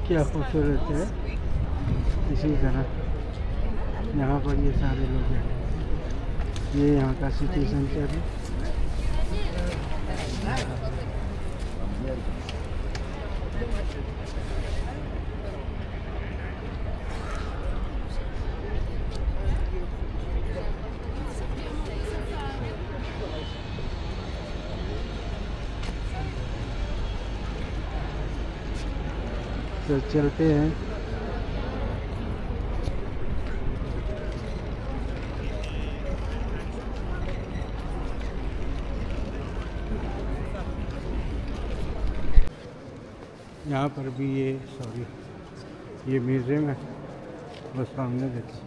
क्या खूबसूरत है। इसी तरह यहाँ पर ये सारे लोग हैं। ये यहाँ का सिटी सेंटर है। तो चलते हैं। यहाँ पर भी ये म्यूज़ियम है। वो सामने देखिए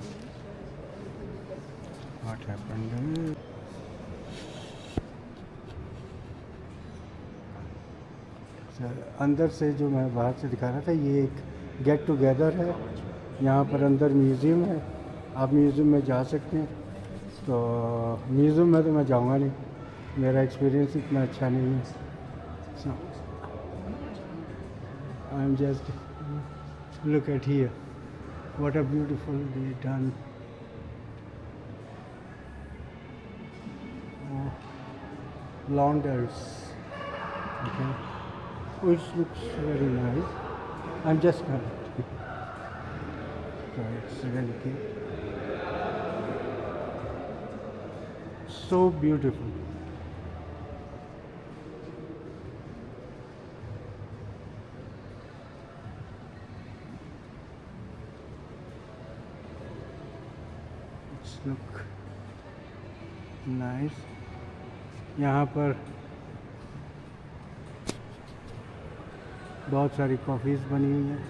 व्हाट हैपेंड। अंदर से जो मैं बाहर से दिखा रहा था, ये एक गेट टुगेदर है। यहाँ पर अंदर म्यूज़ियम है, आप म्यूज़ियम में जा सकते हैं। तो म्यूज़ियम में तो मैं जाऊँगा नहीं, मेरा एक्सपीरियंस इतना अच्छा नहीं है। So I am just look at here, what a beautiful done. Launders, okay, which looks very nice. I'm just gonna. So it's really cute. So beautiful. It's look nice. यहाँ पर बहुत सारी कॉफ़ीज़ बनी हुई हैं।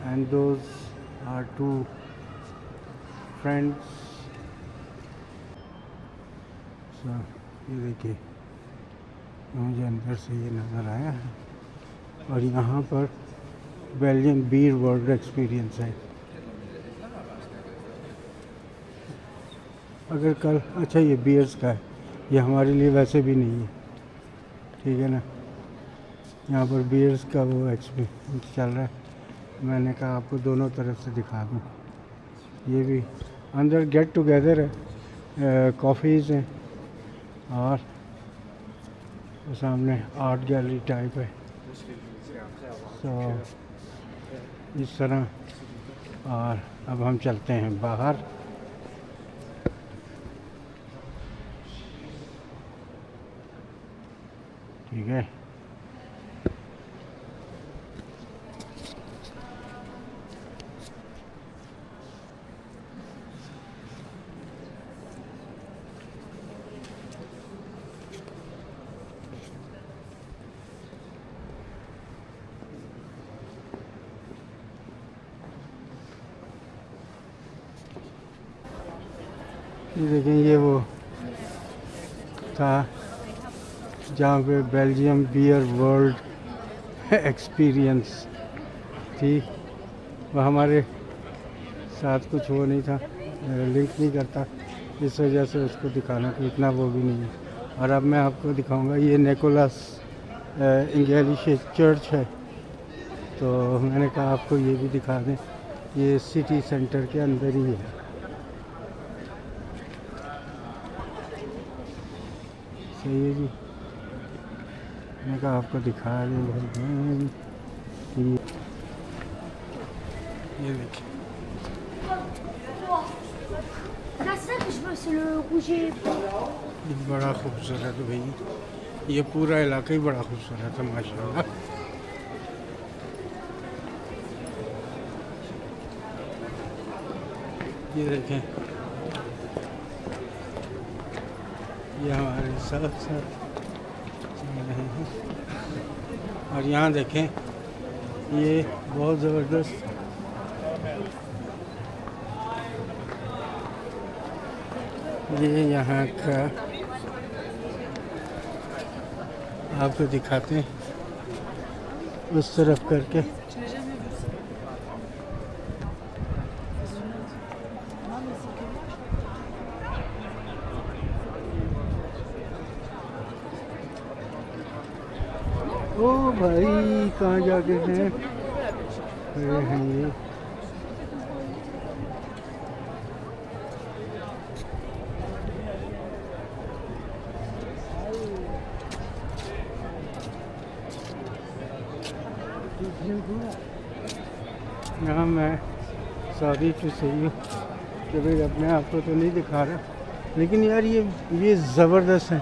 And those are two friends. So ये देखिए, मुझे अंदर से ये नज़र आया है। और यहाँ पर बेल्जियन बीयर वर्ल्ड एक्सपीरियंस है। अगर कल, अच्छा ये बियर्स का है, ये हमारे लिए वैसे भी नहीं है, ठीक है ना। यहाँ पर बियर्स का वो एक्सपीरियंस चल रहा है। मैंने कहा आपको दोनों तरफ से दिखा दूँ। ये भी अंदर गेट टुगेदर है, कॉफ़ीज़ हैं और सामने आर्ट गैलरी टाइप है। तो इस तरह। और अब हम चलते हैं बाहर। ठीक है। ये देखें, ये वो था जहाँ पे बेल्जियम बियर वर्ल्ड एक्सपीरियंस थी। वह हमारे साथ कुछ वो नहीं था, लिंक नहीं करता, इस वजह से उसको दिखाना को इतना वो भी नहीं है। और अब मैं आपको दिखाऊंगा, ये निकोलस इंग्लिश चर्च है। तो मैंने कहा आपको ये भी दिखा दें, ये सिटी सेंटर के अंदर ही है। सही है जी, मैंने कहा आपको दिखा दें। ये देखिए, बड़ा खूबसूरत भाई, ये पूरा इलाका ही बड़ा खूबसूरत है माशाल्लाह। ये देखें, ये हमारे साथ साथ चल रहे हैं। और यहाँ देखें, ये बहुत ज़बरदस्त ये यहाँ का आपको दिखाते हैं उस तरफ करके। ओ भाई कहाँ जाके हैं ये। यहाँ मैं सॉरी टू से यू कि भाई अपने आप को तो नहीं दिखा रहा, लेकिन यार ये ज़बरदस्त है।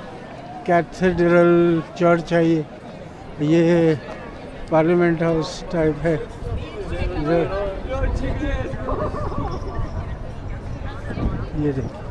कैथेड्रल चर्च है ये पार्लियामेंट हाउस टाइप है। ये देखो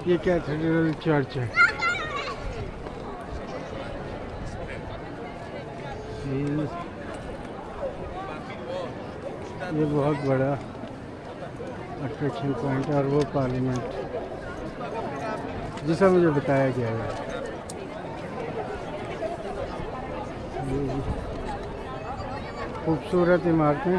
ये कैथेड्रल चर्च है। ये बहुत बड़ा अट्रैक्शन पॉइंट है और वो पार्लियामेंट जैसा मुझे बताया गया है। खूबसूरत इमारतें।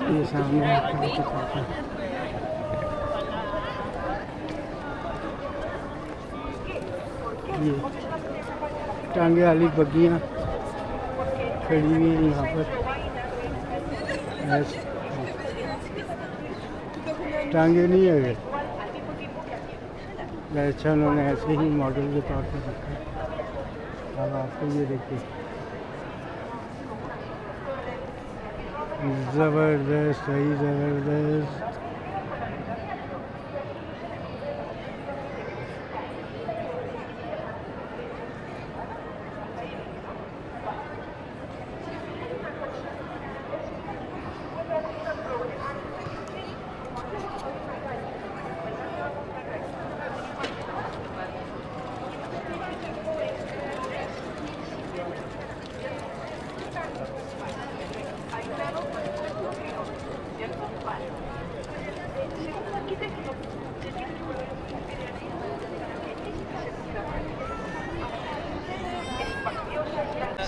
ये सामने ये टांगे वाली बग्गियाँ खड़ी हुई हैं यहाँ पर। टांगे नहीं है, अच्छा उन्होंने ऐसे ही मॉडल के तौर पर रखा है। अब आपको ये देखिए ज़बरदस्त, सही ज़बरदस्त।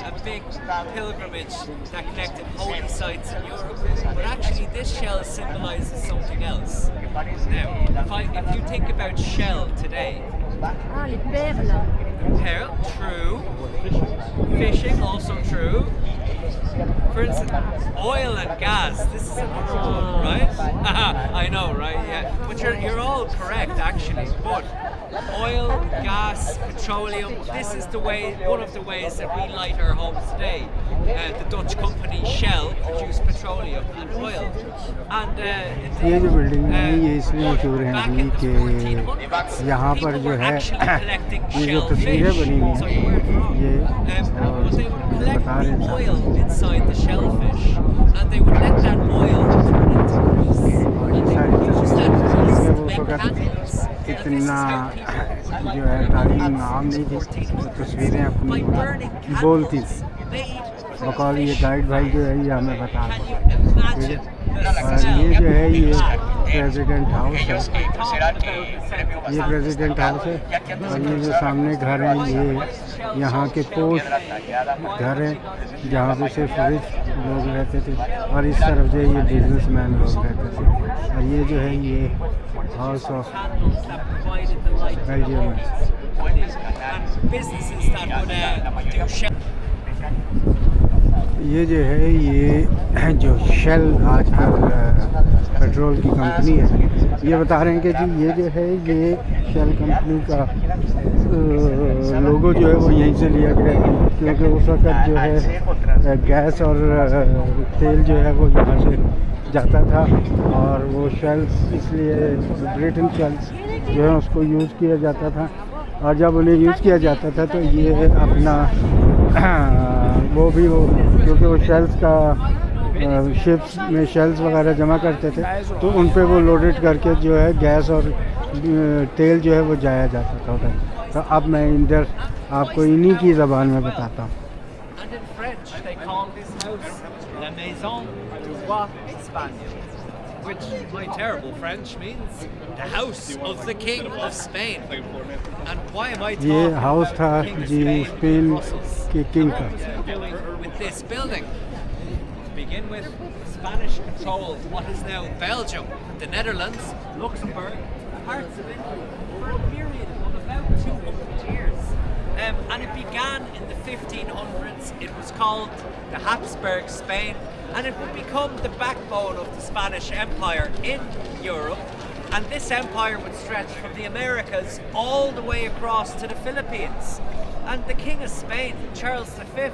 A big pilgrimage that connected holy sites in Europe, but actually this shell symbolises something else. Now, if you think about shell today, les perles. pearl, true. Fishing, also true. For instance, oil and gas. This is another one, right? I know, right? Yeah, but you're all correct actually. But oil, gas, petroleum. This is the way, one of the ways that we light our homes today. The Dutch company Shell produce petroleum and oil. And ये जो building है ये इसलिए मशहूर है जी कि यहाँ पर जो है ये जो तस्वीरें बनी हुई हैं ये बता रहे हैं oil inside the shellfish, and they would let that oil turn into सारी तस्वीरें वो वक्त इतना जो है तालीम आम नहीं थी, तो तस्वीरें अपनी बोलती बकौल ये गाइड भाई जो है ये हमें बता रहे हैं। और ये जो है ये प्रेसिडेंट हाउस है, ये प्रेसिडेंट हाउस है। और ये जो सामने घर हैं ये यहाँ के पोस्ट घर हैं जहाँ पे सिर्फ रिच लोग रहते थे, और इस तरफ जो है ये बिजनेसमैन लोग रहते थे। और ये जो है ये हाउस ऑफ बेल्जियम है। businesses that would do shell. ये जो है ये जो शेल आजकल पेट्रोल की कंपनी है, ये बता रहे हैं कि जी ये जो है ये शेल कंपनी का लोगो जो है वो यहीं से लिया गया है, क्योंकि उस वक्त जो है गैस और तेल जो है वो यहाँ से जाता था और वो शेल्स इसलिए ब्रिटेन शेल्स जो है उसको यूज़ किया जाता था। और जब उन्हें यूज़ किया जाता था तो ये अपना वो क्योंकि वो शेल्स का शिप्स में शेल्स वगैरह जमा करते थे तो उन पे वो लोडेड करके जो है गैस और तेल जो है वो जाया जाता था उधर। तो अब मैं इधर आपको इन्हीं की ज़बान में बताता हूँ। And in French, they call this house La Maison du Roi Espagnol, which, my terrible French, means the house of the King of Spain. And why am I talking ये हाउस about था the King of जी Spain Spain in Brussels? के king का। What was he doing with this building? To begin with, Spanish controlled what is now Belgium, the Netherlands, Luxembourg, parts of Italy for a period of about 200 years. And it began in the 1500s. It was called the Habsburg Spain, and it would become the backbone of the Spanish Empire in Europe. And this empire would stretch from the Americas all the way across to the Philippines. And the King of Spain, Charles V,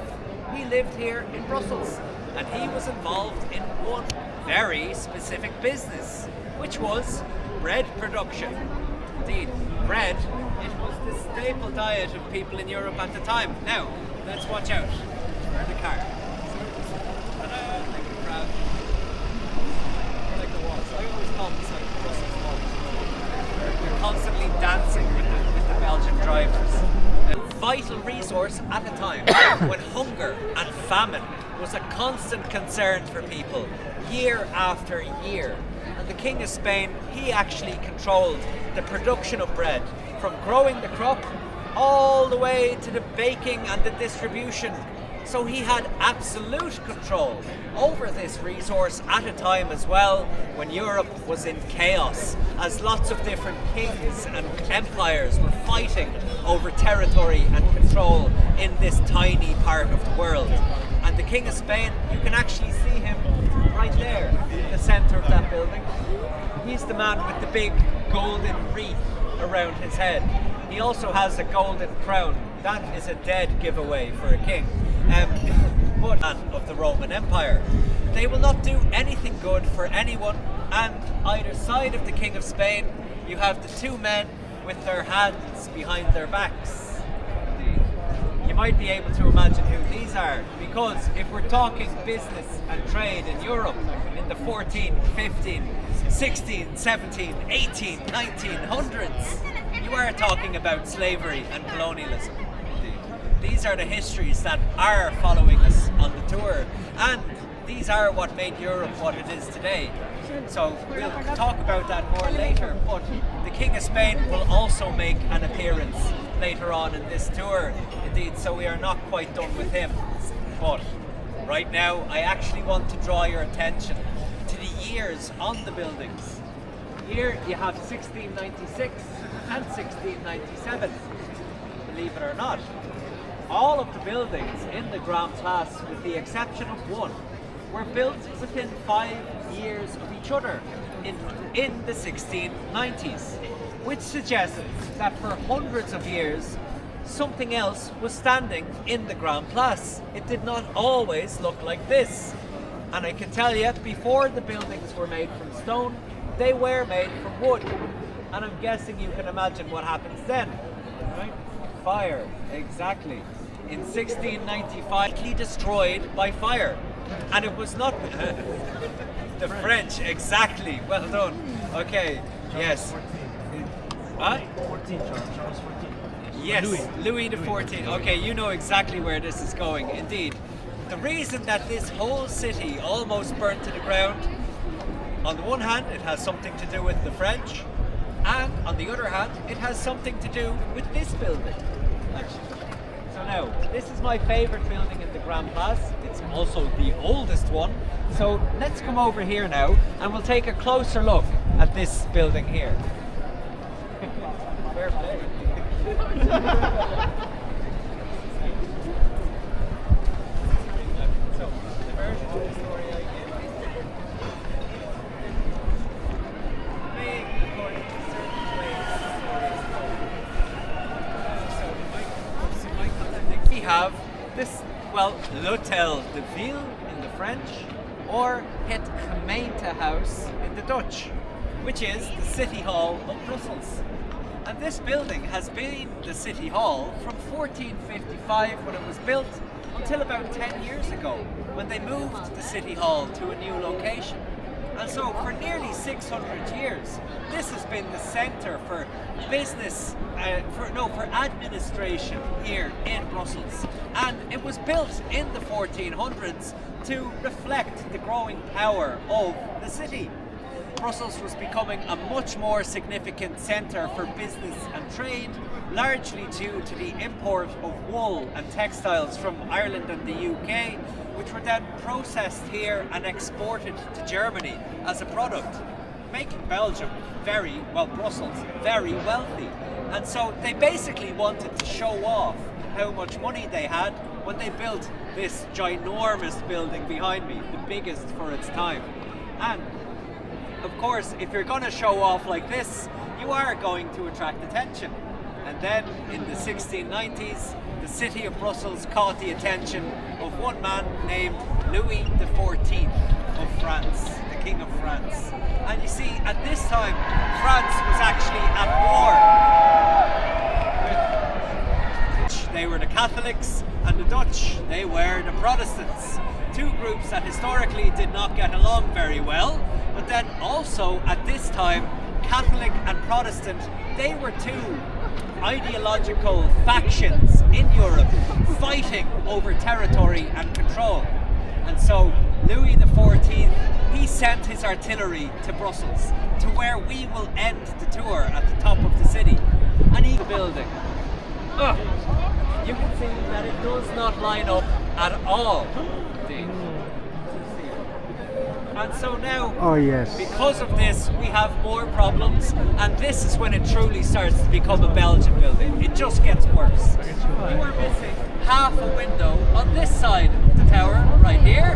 he lived here in Brussels, and he was involved in one very specific business, which was bread production. Indeed, bread, it was the staple diet of people in Europe at the time. Now, let's watch out for the car. Like a crowd. Or like the waltz. I always call this like Brussels waltz. They're constantly dancing with the Belgian drivers. A vital resource at a time when hunger and famine was a constant concern for people year after year. And the King of Spain, he actually controlled the production of bread, from growing the crop all the way to the baking and the distribution. So he had absolute control over this resource at a time as well when Europe was in chaos, as lots of different kings and empires were fighting over territory and control in this tiny part of the world. And the King of Spain, you can actually see him right there in the center of that building. He's the man with the big golden wreath around his head. He also has a golden crown. That is a dead giveaway for a king. But of the Roman Empire, they will not do anything good for anyone. And either side of the King of Spain, you have the two men with their hands behind their backs. You might be able to imagine who these are, because if we're talking business and trade in Europe in the 14, 15, 16, 17, 18, 1900s, you are talking about slavery and colonialism. These are the histories that are following us on the tour, and these are what made Europe what it is today. So we'll talk about that more later, but the King of Spain will also make an appearance later on in this tour. Indeed, so we are not quite done with him. But right now, I actually want to draw your attention to the years on the buildings. Here you have 1696 and 1697, believe it or not. All of the buildings in the Grand Place, with the exception of one, were built within 5 years of each other in the 1690s, which suggests that for hundreds of years something else was standing in the Grand Place. It did not always look like this. And I can tell you, before the buildings were made from stone, they were made from wood. And I'm guessing you can imagine what happens then, right? Fire, exactly. In 1695, destroyed by fire. And it was not the French, exactly. Well done. Okay, yes. What? 14, Charles 14. Yes, Louis XIV. Okay, you know exactly where this is going. Indeed, the reason that this whole city almost burnt to the ground, on the one hand, it has something to do with the French, and on the other hand, it has something to do with this building. Actually. So now, this is my favorite building in the Grand Place. It's also the oldest one. So let's come over here now, and we'll take a closer look at this building here. Fair play. So version of the story I give. May, according to certain ways, the story is told. We have this, well, l'Hôtel de Ville in the French, or het gemeente house in the Dutch, which is the City Hall of Brussels. And this building has been the City Hall from 1455 when it was built until about 10 years ago when they moved the City Hall to a new location. And so for nearly 600 years, this has been the centre for business, for administration here in Brussels. And it was built in the 1400s to reflect the growing power of the city. Brussels was becoming a much more significant centre for business and trade, largely due to the import of wool and textiles from Ireland and the UK, which were then processed here and exported to Germany as a product, making Belgium Brussels very wealthy. And so they basically wanted to show off how much money they had when they built this ginormous building behind me, the biggest for its time. And of course, if you're going to show off like this, you are going to attract attention. And then in the 1690s, the city of Brussels caught the attention of one man named Louis XIV of France, the King of France. And you see, at this time, France was actually at war. They were the Catholics, and the Dutch, they were the Protestants. Two groups that historically did not get along very well, but then also at this time, Catholic and Protestant, they were two ideological factions in Europe fighting over territory and control. And so Louis XIV, he sent his artillery to Brussels, to where we will end the tour at the top of the city. And he building. You can see that it does not line up at all. And so now, because of this, we have more problems, and this is when it truly starts to become a Belgian building. It just gets worse. You are missing half a window on this side of the tower, right here.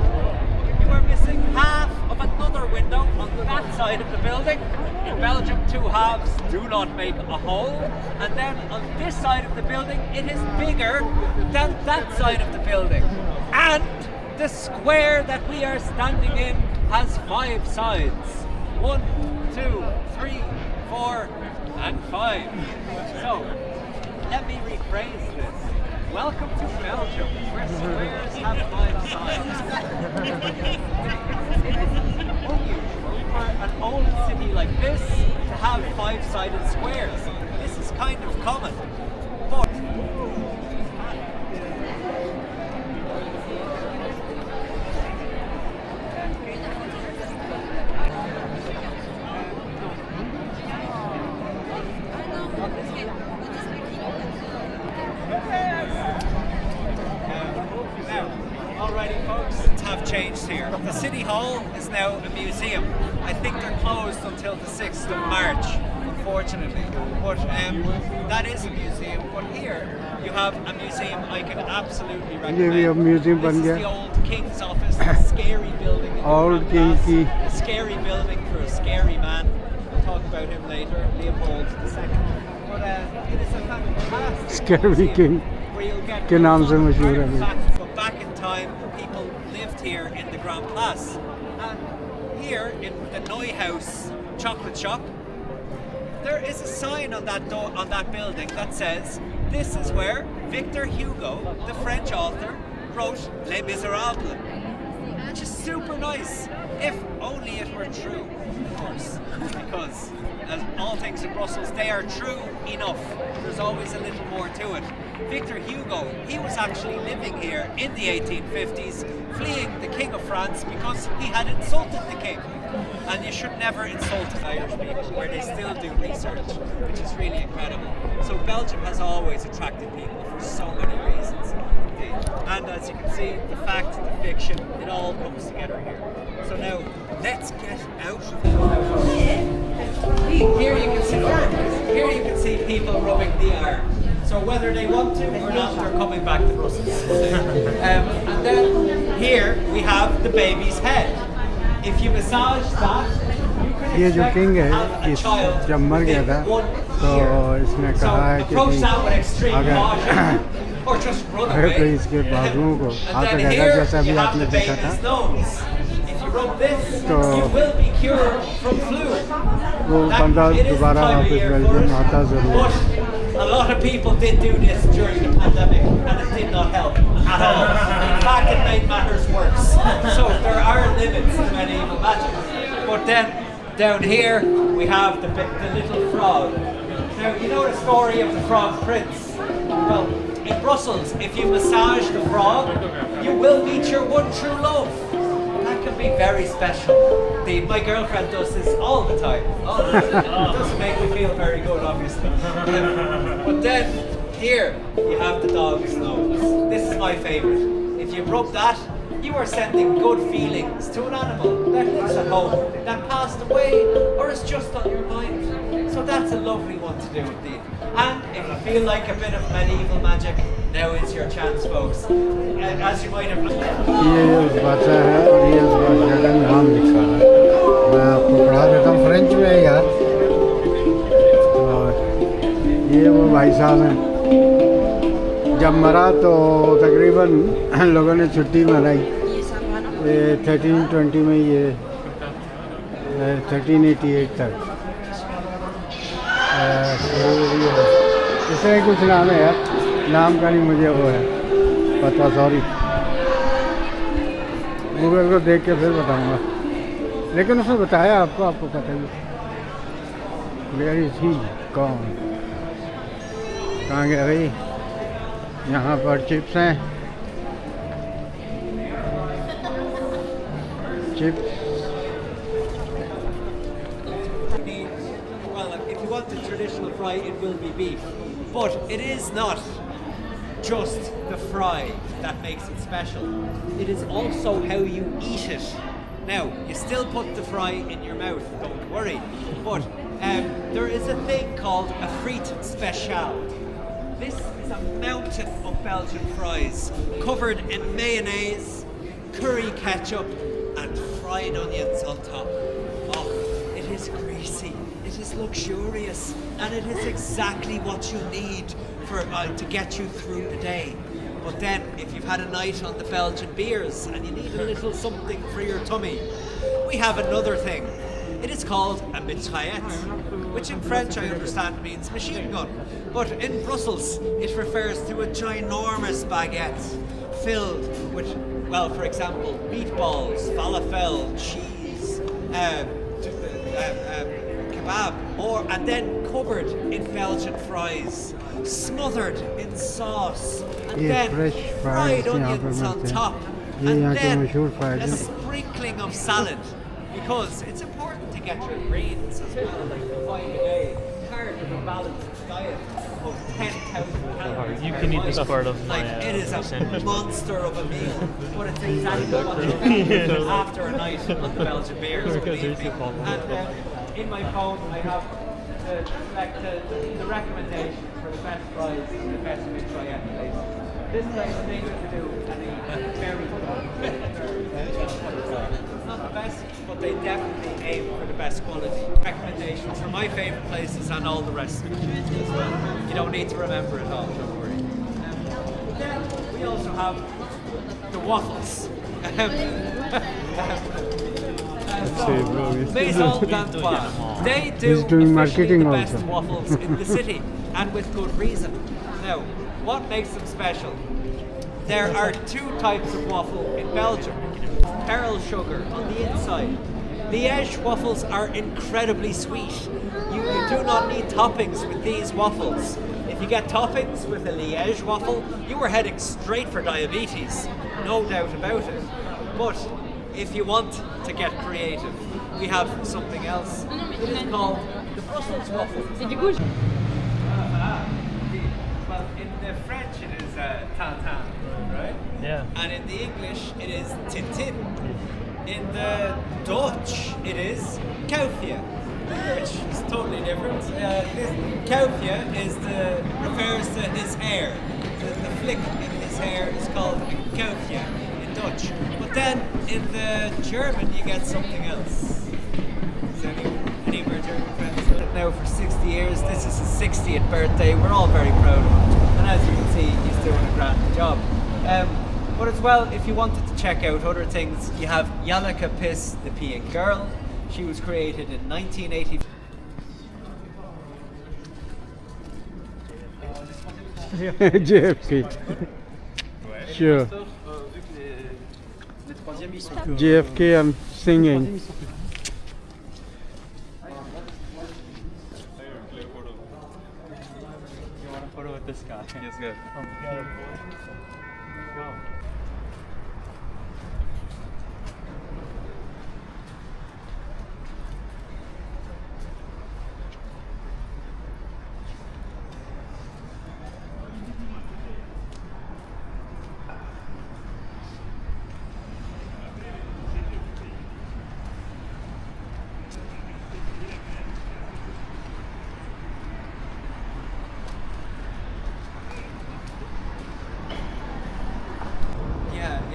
You are missing half of another window on that side of the building. In Belgium, two halves do not make a whole. And then on this side of the building, it is bigger than that side of the building. And the square that we are standing in has 5 sides. 1, 2, 3, 4, and 5. So, let me rephrase this. Welcome to Belgium, where squares have 5 sides. It is unusual for an old city like this to have 5-sided squares. This is kind of common. But alrighty folks, have changed here. The City Hall is now a museum. I think they're closed until the 6th of March, unfortunately. But that is a museum. But here you have a museum I can absolutely recommend. This is the old King's Office, the scary building. Old King's. A scary building for a scary man. We'll talk about him later, Leopold II. But it is a fantastic Scary King. where you'll get के नाम से मशहूर है। artifacts. But back in time, people lived here in the Grand Place. And here in the Neuhaus chocolate shop, there is a sign on that door, on that building, that says, this is where Victor Hugo, the French author, wrote Les Miserables. Which is super nice, if only it were true, of course, because as all things in Brussels, they are true enough. There's always a little more to it. Victor Hugo, he was actually living here in the 1850s, fleeing the King of France because he had insulted the King. And you should never insult Irish people, where they still do research, which is really incredible. So Belgium has always attracted people for so many reasons. And as you can see, the fact, the fiction, it all comes together here. So now, let's get out of here. Here you can see people rubbing the R. So whether they want to or not, they're coming back to Brussels. And then here we have the baby's head. If you massage that, you can ये जो expect king to है have a इस child जब मर गया था within 1 तो year. इसने So कहा है कि approach that with extreme अगर caution or just run अगर away. कोई इसके बाजुओं को And हाथ then लगाएगा here जैसा you भी have आपने the देखा था baby's nose. If you rub this, तो you will be cured from flu. वो बंदा It is the दोबारा time of वापस year बेल्जियम for it. आता ज़रूर है। But a lot of people did do this during the pandemic and it did not help at all. In fact, it made matters worse. So there are limits to medieval magic. But then down here we have the little frog. Now you know the story of the Frog Prince? Well, in Brussels, if you massage the frog, you will meet your one true love. That can be very special. My girlfriend does this all the time. All the time. It doesn't make me feel very good, obviously. But then, here, you have the dog's nose. This is my favourite. If you rub that, you are sending good feelings to an animal that lives at home, that passed away, or is just on your mind. So that's a lovely one to do indeed. And if you feel like a bit of medieval magic, now is your chance, folks. As you might have... ये उस बादशाह है और ये उस बादशाह का नाम लिखा है। मैं आपको पढ़ा देता हूँ फ्रेंच में है यार। और ये वो भाई साहब हैं। जब मरा तो तकरीबन लोगों ने छुट्टी मनाई। ये 1320 में ये 1388 तक। इसमें कुछ नाम है यार, नाम का नहीं मुझे वो है पता, सॉरी। गूगल को देख के फिर बताऊंगा, लेकिन उसने बताया आपको पता ही। वेयर इज ही, कौन, कहाँ गया भाई? यहाँ पर चिप्स हैं, chips. The traditional fry, it will be beef, but it is not just the fry that makes it special. It is also how you eat it. Now, you still put the fry in your mouth, don't worry, but there is a thing called a friet special. This is a mountain of Belgian fries covered in mayonnaise, curry ketchup and fried onions on top. Oh, it is greasy. It is luxurious, and it is exactly what you need for to get you through the day. But then, if you've had a night on the Belgian beers and you need a little something for your tummy, we have another thing. It is called a mitraillette, which in French I understand means machine gun. But in Brussels, it refers to a ginormous baguette filled with, well, for example, meatballs, falafel, cheese, kebab, and then covered in Belgian fries, smothered in sauce, and then fried onions on top, and then a sprinkling of salad, because it's important to get your greens as well, like the vitamin A, part of a balanced diet of 10,000 calories. You can eat this part of my it is a sandwich. monster of a meal, but it's exactly what you need after a night on the Belgian beers, believe me. And in my phone I have the recommendation for the best fries and the best mitraillette places. This place is able to do and it's very it's not the best, but they definitely aim for the best quality. Recommendations for my favourite places and all the rest of it as well. You don't need to remember it all, don't worry. But then we also have the waffles. Maison d'Antoine. They do officially the best waffles in the city, and with good reason. Now, what makes them special? There are two types of waffle in Belgium. Pearl sugar on the inside. Liège waffles are incredibly sweet. You do not need toppings with these waffles. If you get toppings with a Liège waffle, you are heading straight for diabetes. No doubt about it. But if you want to get creative, we have something else. It is called the Brussels waffle. Well, in the French it is Tintin, right? Yeah. And in the English it is Tintin. In the Dutch it is Koufje, which is totally different. This Koufje refers to his hair. The flick in his hair is called a Koufje in Dutch. But then in the German you get something else. Is any of our German friends now for 60 years? This is his 60th birthday. We're all very proud of him. And as you can see, he's doing a grand job. But as well, if you wanted to check out other things, you have Manneken Pis, the peeing girl. She was created in 1980. JFK. Sure. JFK, I'm singing. You want a photo with this guy? Yes, good.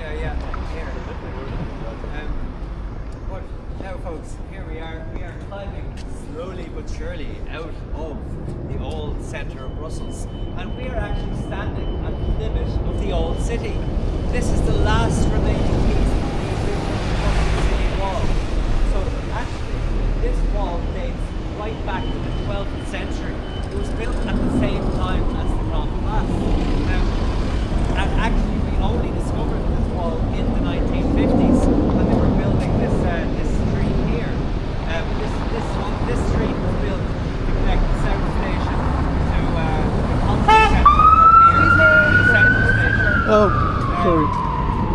Yeah. Here. But now, folks, here we are. We are climbing slowly but surely out of the old centre of Brussels, and we are actually standing at the limit of the old city. This is the last remaining piece of the original city wall. So actually, this wall dates right back to the 12th century. It was built at the same time as the Grand Place. And actually, we only discovered this wall in the 1950s when they were building this street here. This street was built to connect the South Station to the Conference Centre from here to the Central Station. Oh, sorry.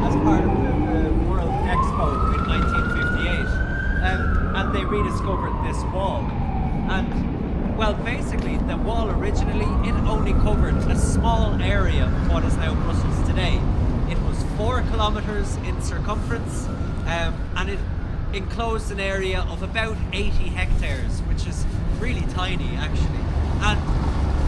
As part of the World Expo in 1958. And they rediscovered this wall. And well, basically, the wall originally, it only covered a small area of what is now Brussels today. It was 4 kilometres in circumference, and it enclosed an area of about 80 hectares, which is really tiny, actually. And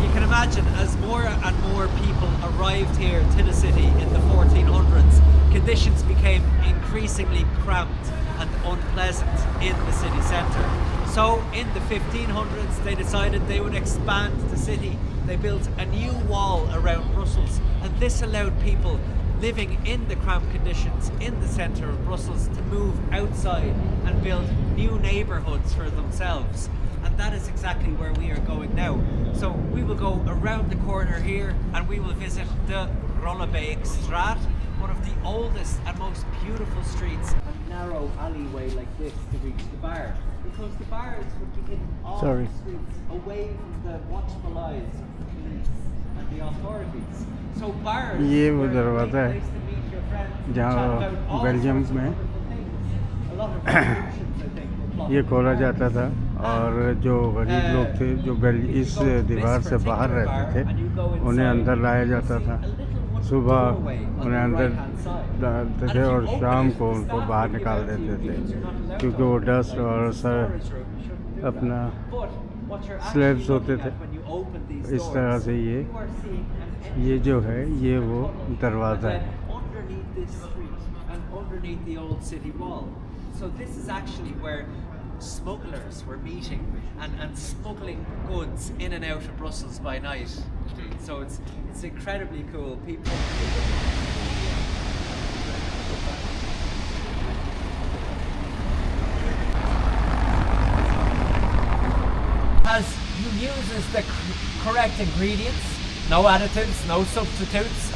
you can imagine, as more and more people arrived here to the city in the 1400s, conditions became increasingly cramped and unpleasant in the city centre. So in the 1500s, they decided they would expand the city. They built a new wall around Brussels, and this allowed people living in the cramped conditions in the centre of Brussels to move outside and build new neighbourhoods for themselves. And that is exactly where we are going now. So we will go around the corner here and we will visit the Straat, one of the oldest and most beautiful streets. A narrow alleyway like this to reach the bar, because the bars would be in all the streets away from the watchful eyes of the police and the authorities. So bars ये वो were a great दरवाज़ा है place to meet your friends, जहाँ chat about all Belgium sorts of में wonderful things. A lot of revolutions, I think, were plotted ये खोला there. जाता था, और जो गरीब लोग थे जो इस दीवार से बाहर रहते थे उन्हें अंदर लाया जाता था। सुबह उन्हें अंदर डालते थे और शाम को उनको बाहर निकाल देते थे, क्योंकि वो डस्ट और अपना स्लैब्स होते थे। इस तरह से ये जो है ये वो दरवाज़ा है। Underneath the old city wall. So this is actually where smugglers were meeting and smuggling goods in and out of Brussels by night. So it's incredibly cool. People. Uses the correct ingredients, no additives, no substitutes,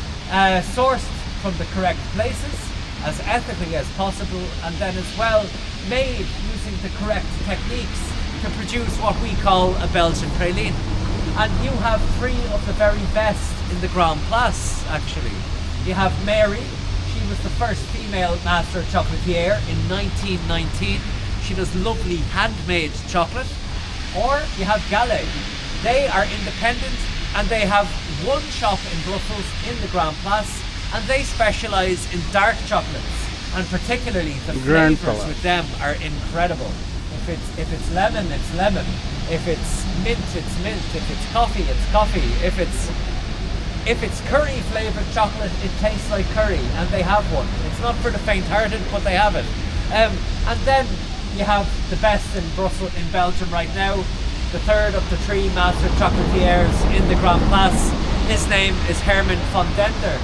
sourced from the correct places, as ethically as possible, and then as well made using the correct techniques to produce what we call a Belgian praline. And you have 3 of the very best in the Grand Place, actually. You have Mary. She was the first female master chocolatier in 1919. She does lovely handmade chocolate. Or you have Gallet. They are independent and they have one shop in Brussels in the Grand Place, and they specialise in dark chocolates, and particularly the flavours with them are incredible. If it's lemon, it's lemon. If it's mint, it's mint. If it's coffee, it's coffee. If it's if it's curry flavoured chocolate, it tastes like curry, and they have one. It's not for the faint-hearted, but they have it. And then you have the best in Brussels, in Belgium right now, the third of the 3 master chocolatiers in the Grand Place. His name is Herman van Dender,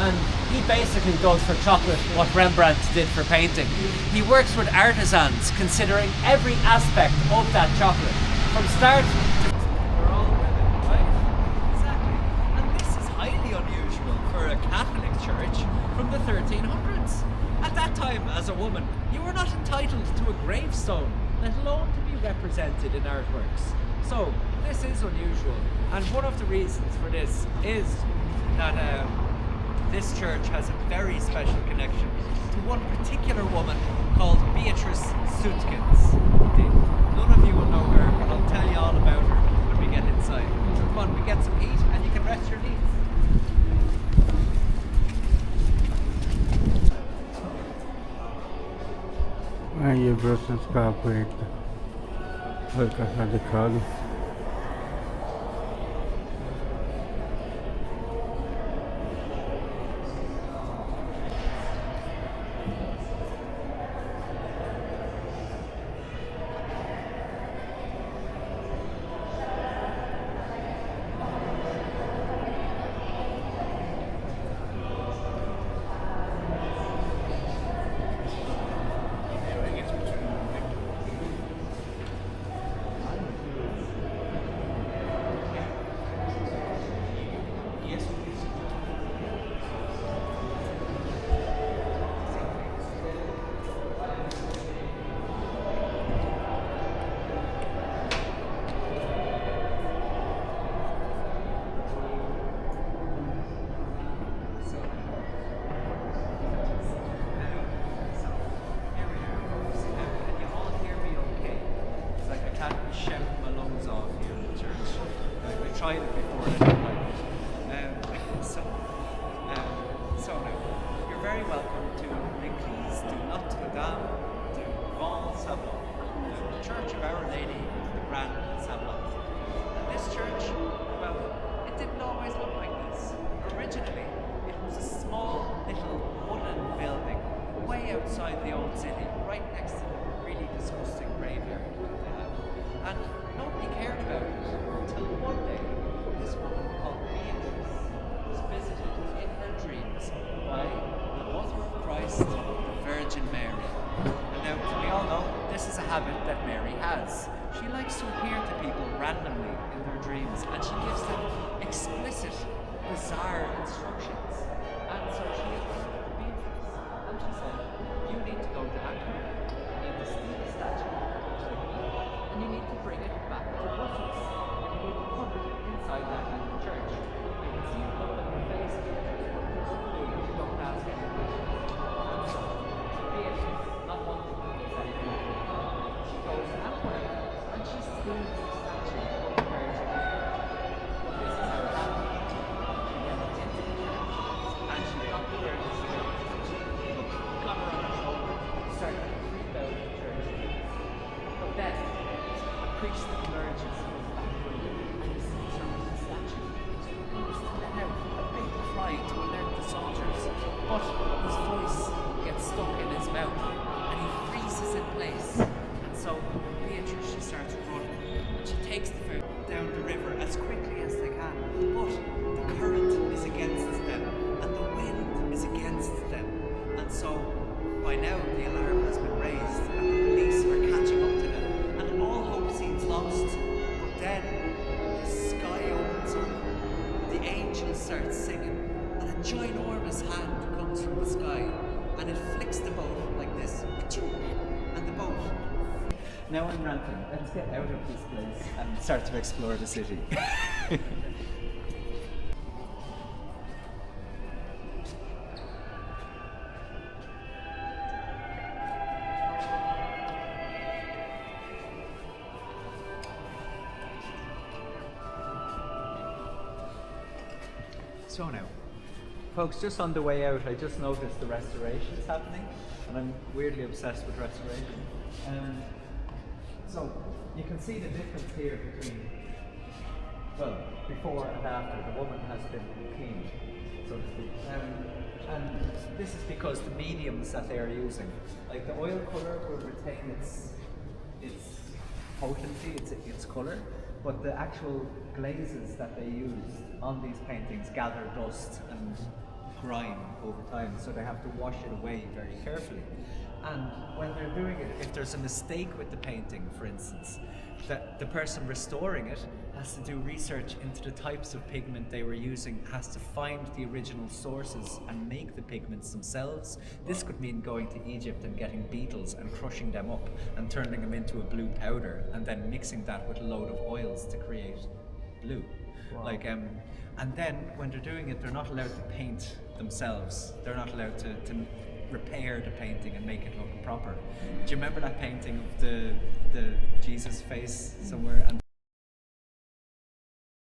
and he basically does for chocolate what Rembrandt did for painting. He works with artisans, considering every aspect of that chocolate, from start to... We're all women, right? Exactly. And this is highly unusual for a Catholic church from the 1300s. At that time, as a woman, you were not entitled to a gravestone, let alone to be represented in artworks. So, this is unusual. And one of the reasons for this is that this church has a very special connection to one particular woman called Beatrice Sutkins. None of you will know her, but I'll tell you all about her when we get inside. So come on, we get some heat and you can rest your knees. ये Brussels का आपको एक हल्का सा दिखा दूँ. Tried it before and I didn't like it. So now, you're very welcome to l'église de Notre-Dame de Grand Sablon, the Church of Our Lady of the Grand Sablon. And this church, well, it didn't always look like this. Originally, it was a small little wooden building way outside the old city, right next to the really disgusting graveyard that they have. And nobody cared about it until one day this woman called Beatrice was visited in her dreams by the Mother of Christ, the Virgin Mary. And now, we all know this is a habit that Mary has. She likes to appear to people randomly in their dreams, and she gives them explicit, bizarre instructions. And so she approached Beatrice, and she said, you need to go to Antwerp, you need to steal a statue, and you need to bring it back to Brussels. You need to put it inside that little church. I can see you look at her face, Beatrice, but presumably you don't ask any questions. And so, Beatrice, not wanting to miss anything, she goes to Antwerp and she steals the statue of the Virgin Mary. This is how it happened. She went into the church and she got the Virgin Mary and she got her on her shoulder, started to creep out of the church. But then, a priest emerges from the back window and he sees her with the statue. So he goes to let out a big cry to alert the soldiers, but his voice gets stuck in his mouth and he freezes in place. And so Beatrice, she starts running and she takes the ferry down the river as quickly as they can. But the current is against them and the wind is against them. And so by now the alarm has been raised and the police are catching up to them. And all hope seems lost, but then the sky opens up, the angels start singing, and a ginormous hand comes from the sky, and it flicks the boat like this, and the boat. Now I'm ranting, let's get out of this place and start to explore the city. So now, folks, just on the way out, I just noticed the restoration's happening, and I'm weirdly obsessed with restoration. So you can see the difference here between well, before and after, the woman has been cleaned, so to speak. And this is because the mediums that they are using, like the oil colour will retain its potency, its colour, but the actual glazes that they use on these paintings gather dust and grime over time, so they have to wash it away very carefully. And when they're doing it, if there's a mistake with the painting, for instance, that the person restoring it has to do research into the types of pigment they were using, has to find the original sources and make the pigments themselves. This could mean going to Egypt and getting beetles and crushing them up and turning them into a blue powder and then mixing that with a load of oils to create blue. Wow. Like and then when they're doing it, they're not allowed to paint themselves. They're not allowed to repair the painting and make it look proper. Do you remember that painting of the Jesus face somewhere? And